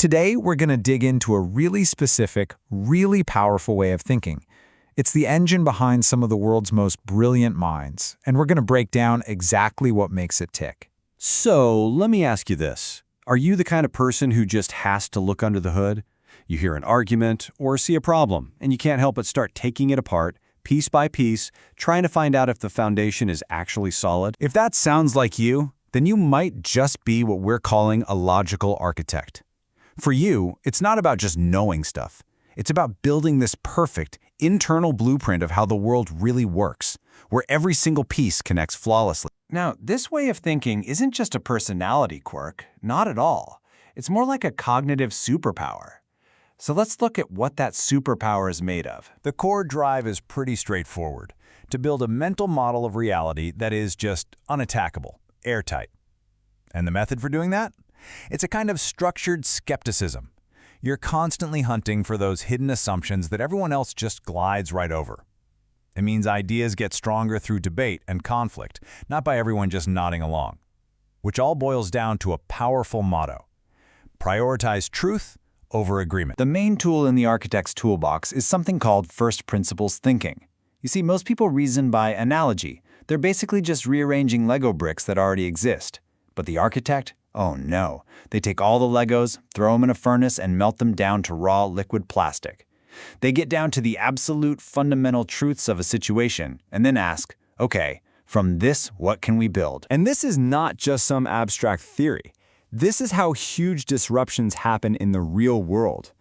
Today, we're going to dig into a really specific, really powerful way of thinking. It's the engine behind some of the world's most brilliant minds, and we're going to break down exactly what makes it tick. So, let me ask you this. Are you the kind of person who just has to look under the hood? You hear an argument or see a problem, and you can't help but start taking it apart, piece by piece, trying to find out if the foundation is actually solid? If that sounds like you, then you might just be what we're calling a logical architect. For you, it's not about just knowing stuff. It's about building this perfect, internal blueprint of how the world really works, where every single piece connects flawlessly. Now, this way of thinking isn't just a personality quirk, not at all. It's more like a cognitive superpower. So let's look at what that superpower is made of. The core drive is pretty straightforward: to build a mental model of reality that is just unattackable, airtight. And the method for doing that? It's a kind of structured skepticism. You're constantly hunting for those hidden assumptions that everyone else just glides right over. It means ideas get stronger through debate and conflict, not by everyone just nodding along. Which all boils down to a powerful motto: prioritize truth over agreement. The main tool in the architect's toolbox is something called first principles thinking. You see, most people reason by analogy. They're basically just rearranging Lego bricks that already exist. But the architect? Oh no. They take all the Legos, throw them in a furnace, and melt them down to raw liquid plastic. They get down to the absolute fundamental truths of a situation and then ask, okay, from this, what can we build? And this is not just some abstract theory. This is how huge disruptions happen in the real world.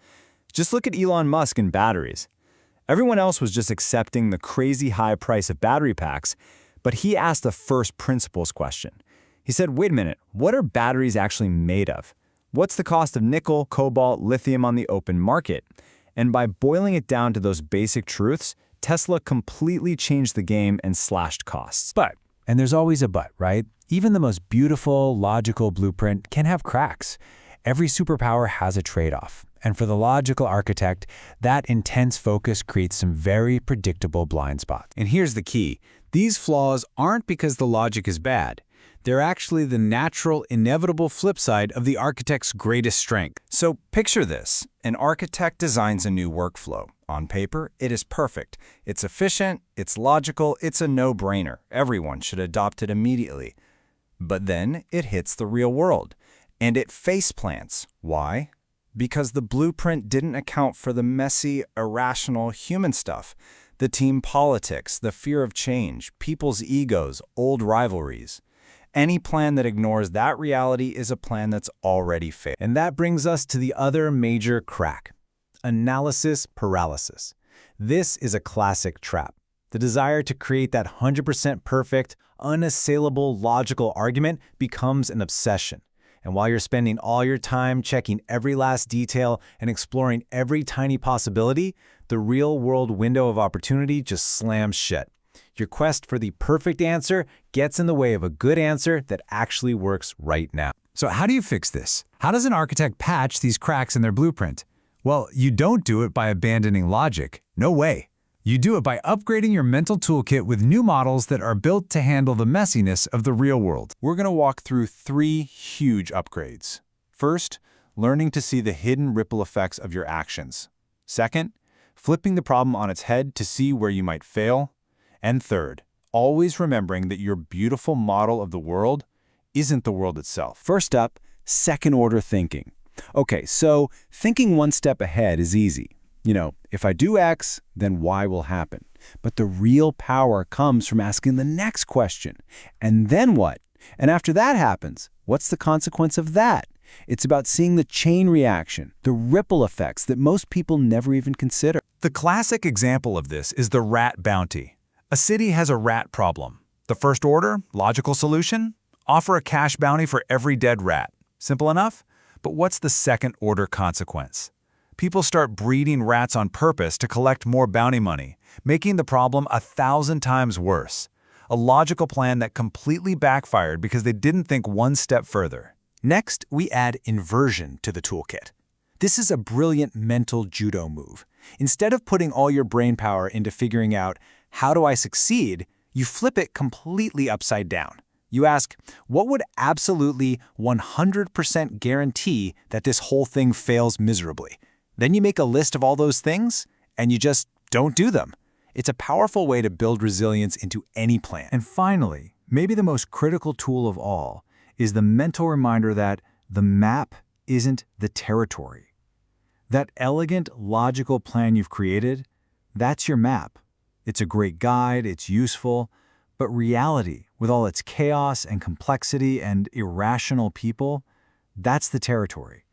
Just look at Elon Musk and batteries. Everyone else was just accepting the crazy high price of battery packs, but he asked the first principles question. He said, wait a minute, what are batteries actually made of? What's the cost of nickel, cobalt, lithium on the open market? And by boiling it down to those basic truths, Tesla completely changed the game and slashed costs. But, and there's always a but, right? Even the most beautiful, logical blueprint can have cracks. Every superpower has a trade-off. And for the logical architect, that intense focus creates some very predictable blind spots. And here's the key. These flaws aren't because the logic is bad. They're actually the natural, inevitable flip side of the architect's greatest strength. So picture this. An architect designs a new workflow. On paper, it is perfect. It's efficient, it's logical, it's a no-brainer. Everyone should adopt it immediately. But then it hits the real world, and it faceplants. Why? Because the blueprint didn't account for the messy, irrational human stuff. The team politics, the fear of change, people's egos, old rivalries. Any plan that ignores that reality is a plan that's already failed. And that brings us to the other major crack: analysis paralysis. This is a classic trap. The desire to create that 100% perfect, unassailable logical argument becomes an obsession. And while you're spending all your time checking every last detail and exploring every tiny possibility, the real-world window of opportunity just slams shut. Your quest for the perfect answer gets in the way of a good answer that actually works right now. So how do you fix this? How does an architect patch these cracks in their blueprint? Well, you don't do it by abandoning logic. No way. You do it by upgrading your mental toolkit with new models that are built to handle the messiness of the real world. We're going to walk through 3 huge upgrades. First, learning to see the hidden ripple effects of your actions. Second, flipping the problem on its head to see where you might fail. And third, always remembering that your beautiful model of the world isn't the world itself. First up, second-order thinking. Okay, so thinking one step ahead is easy. You know, if I do X, then Y will happen. But the real power comes from asking the next question. And then what? And after that happens, what's the consequence of that? It's about seeing the chain reaction, the ripple effects that most people never even consider. The classic example of this is the rat bounty. A city has a rat problem. The first order, logical solution? Offer a cash bounty for every dead rat. Simple enough? But what's the second order consequence? People start breeding rats on purpose to collect more bounty money, making the problem 1,000 times worse. A logical plan that completely backfired because they didn't think one step further. Next, we add inversion to the toolkit. This is a brilliant mental judo move. Instead of putting all your brainpower into figuring out, how do I succeed, you flip it completely upside down. You ask, what would absolutely 100% guarantee that this whole thing fails miserably? Then you make a list of all those things, and you just don't do them. It's a powerful way to build resilience into any plan. And finally, maybe the most critical tool of all is the mental reminder that the map isn't the territory. That elegant, logical plan you've created, that's your map. It's a great guide, it's useful, but reality, with all its chaos and complexity and irrational people, that's the territory.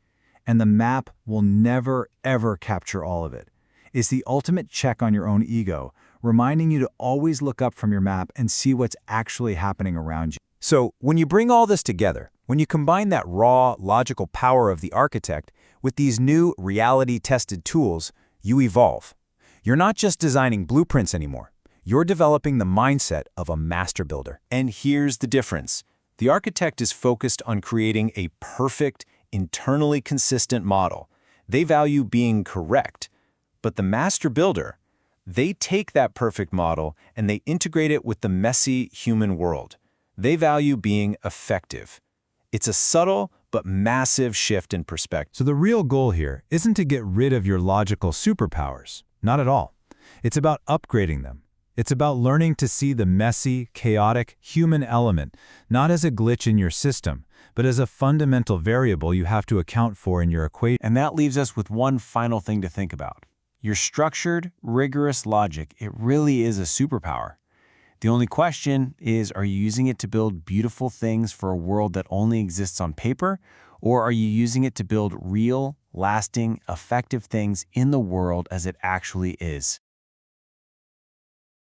And the map will never, ever capture all of it. It's the ultimate check on your own ego, reminding you to always look up from your map and see what's actually happening around you. So, when you bring all this together, when you combine that raw, logical power of the architect with these new, reality-tested tools, you evolve. You're not just designing blueprints anymore. You're developing the mindset of a master builder. And here's the difference. The architect is focused on creating a perfect, internally consistent model. They value being correct. But the master builder, they take that perfect model and they integrate it with the messy human world. They value being effective. It's a subtle but massive shift in perspective. So the real goal here isn't to get rid of your logical superpowers. Not at all. It's about upgrading them. It's about learning to see the messy, chaotic, human element, not as a glitch in your system, but as a fundamental variable you have to account for in your equation. And that leaves us with one final thing to think about. Your structured, rigorous logic, it really is a superpower. The only question is, are you using it to build beautiful things for a world that only exists on paper, or are you using it to build real, lasting, effective things in the world as it actually is?